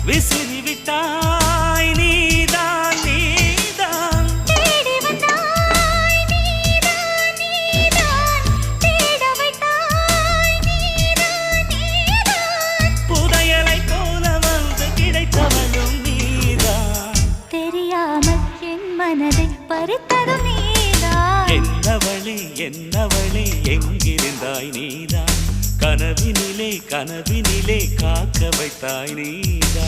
விசிறி விட்டாய் நீதான் நீதான் தேடி வந்தாய் நீதான் நீதான் தேட வைத்தாய் நீதான் நீதான் புதையலை போல வந்து கிடைத்தவளும் நீதான் தெரியாமல் என் மனதை பறித்ததும் நீதான் என்னவளே எங்கிருந்தாய் நீதான் கனவினிலே காக்க வைத்தாய் நீதான்